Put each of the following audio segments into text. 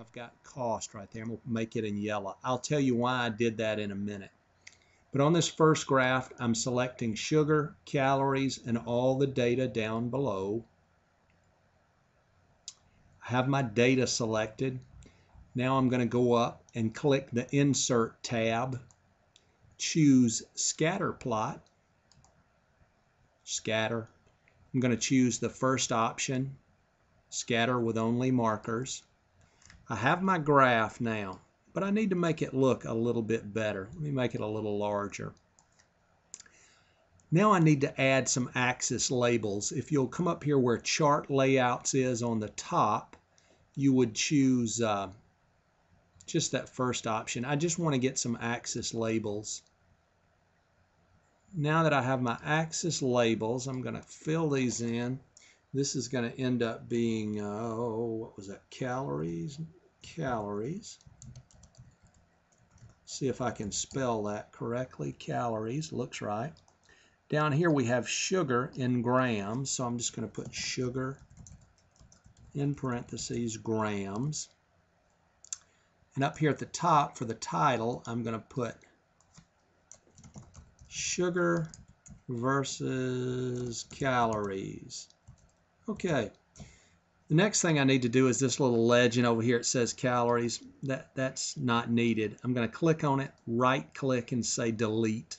I've got cost right there. I'm going to make it in yellow. I'll tell you why I did that in a minute. But on this first graph, I'm selecting sugar, calories, and all the data down below. I have my data selected. Now I'm going to go up and click the Insert tab, choose Scatter Plot, Scatter. I'm going to choose the first option, Scatter with only markers. I have my graph now, but I need to make it look a little bit better. Let me make it a little larger. Now I need to add some axis labels. If you'll come up here where Chart Layouts is on the top, you would choose just that first option. I just want to get some axis labels. Now that I have my axis labels, I'm going to fill these in. This is going to end up being, what was that, calories? Calories. See if I can spell that correctly. Calories, looks right. Down here we have sugar in grams, so I'm just going to put sugar in parentheses, grams. And up here at the top for the title, I'm going to put sugar versus calories. Okay. The next thing I need to do is this little legend over here. It says calories. That's not needed. I'm going to click on it, right click, and say delete.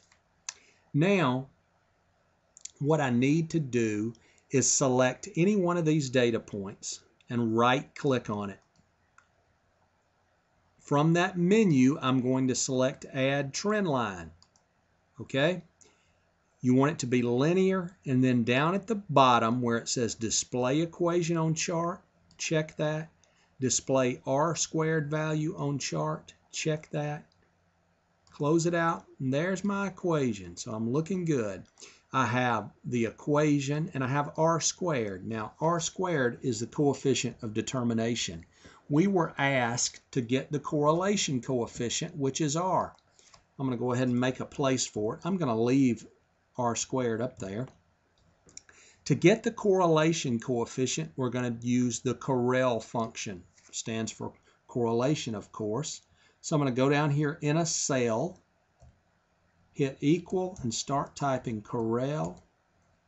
Now, what I need to do is select any one of these data points and right click on it. From that menu, I'm going to select Add Trend Line. Okay? You want it to be linear, and then down at the bottom where it says Display Equation on Chart, check that. Display R squared value on chart, check that. Close it out, and there's my equation. So I'm looking good. I have the equation, and I have R squared. Now, R squared is the coefficient of determination. We were asked to get the correlation coefficient, which is R. I'm going to go ahead and make a place for it. I'm going to leave R squared up there. To get the correlation coefficient, we're going to use the correl function. Stands for correlation, of course. So I'm going to go down here in a cell, hit equal, and start typing correl,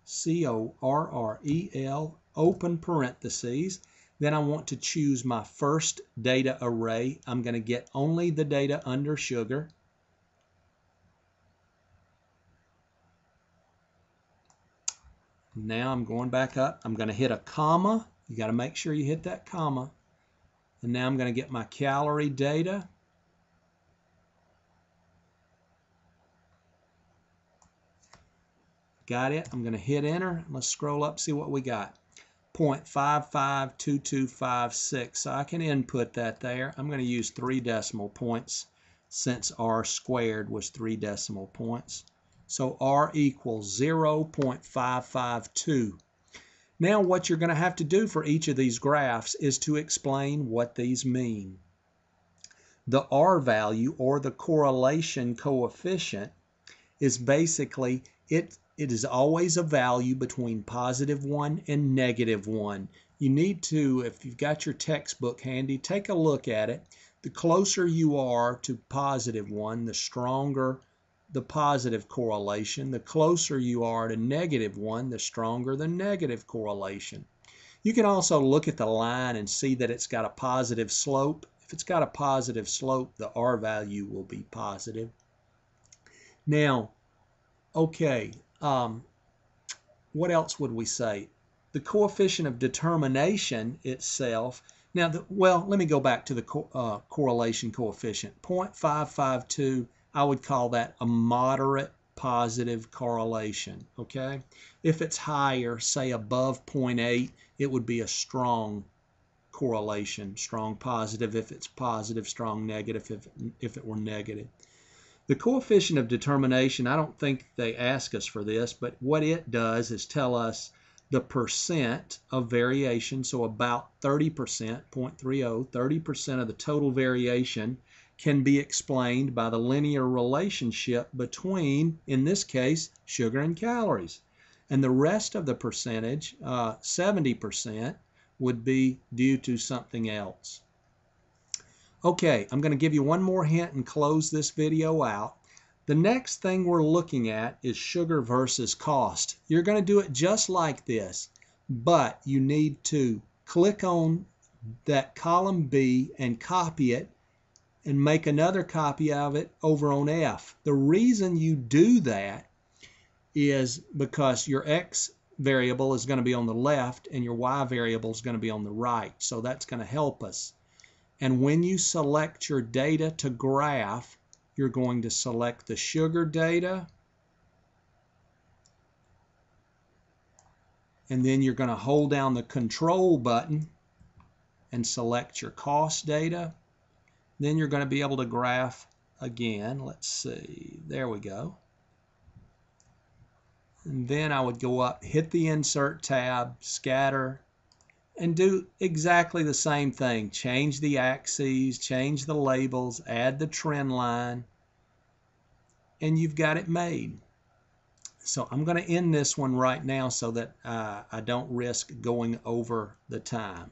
C-O-R-R-E-L, open parentheses. Then I want to choose my first data array. I'm going to get only the data under sugar. Now I'm going back up. I'm going to hit a comma. You got to make sure you hit that comma. And now I'm going to get my calorie data. Got it. I'm going to hit enter. Let's scroll up, see what we got. 0.552256. So I can input that there. I'm going to use 3 decimal points since R squared was 3 decimal points. So R equals 0.552. Now what you're going to have to do for each of these graphs is to explain what these mean. The R value, or the correlation coefficient, is basically, it is always a value between +1 and -1. You need to, if you've got your textbook handy, take a look at it. The closer you are to +1, the stronger the positive correlation. The closer you are to -1, the stronger the negative correlation. You can also look at the line and see that it's got a positive slope. If it's got a positive slope, the R value will be positive. Now, okay, what else would we say? The coefficient of determination itself. Now, well, let me go back to the correlation coefficient. 0.552. I would call that a moderate positive correlation, okay? If it's higher, say above 0.8, it would be a strong correlation, strong positive if it's positive, strong negative if it were negative. The coefficient of determination, I don't think they ask us for this, but what it does is tell us the percent of variation, so about 30%, 0.30, 30% of the total variation can be explained by the linear relationship between, in this case, sugar and calories. And the rest of the percentage, 70%, would be due to something else. Okay, I'm going to give you one more hint and close this video out. The next thing we're looking at is sugar versus cost. You're going to do it just like this, but you need to click on that column B and copy it and make another copy of it over on F. The reason you do that is because your X variable is going to be on the left and your Y variable is going to be on the right. So that's going to help us. And when you select your data to graph, you're going to select the sugar data, and then you're going to hold down the control button and select your cost data. Then you're going to be able to graph again. Let's see, there we go. And then I would go up, hit the insert tab, scatter, and do exactly the same thing. Change the axes, change the labels, add the trend line, and you've got it made. So I'm going to end this one right now so that I don't risk going over the time.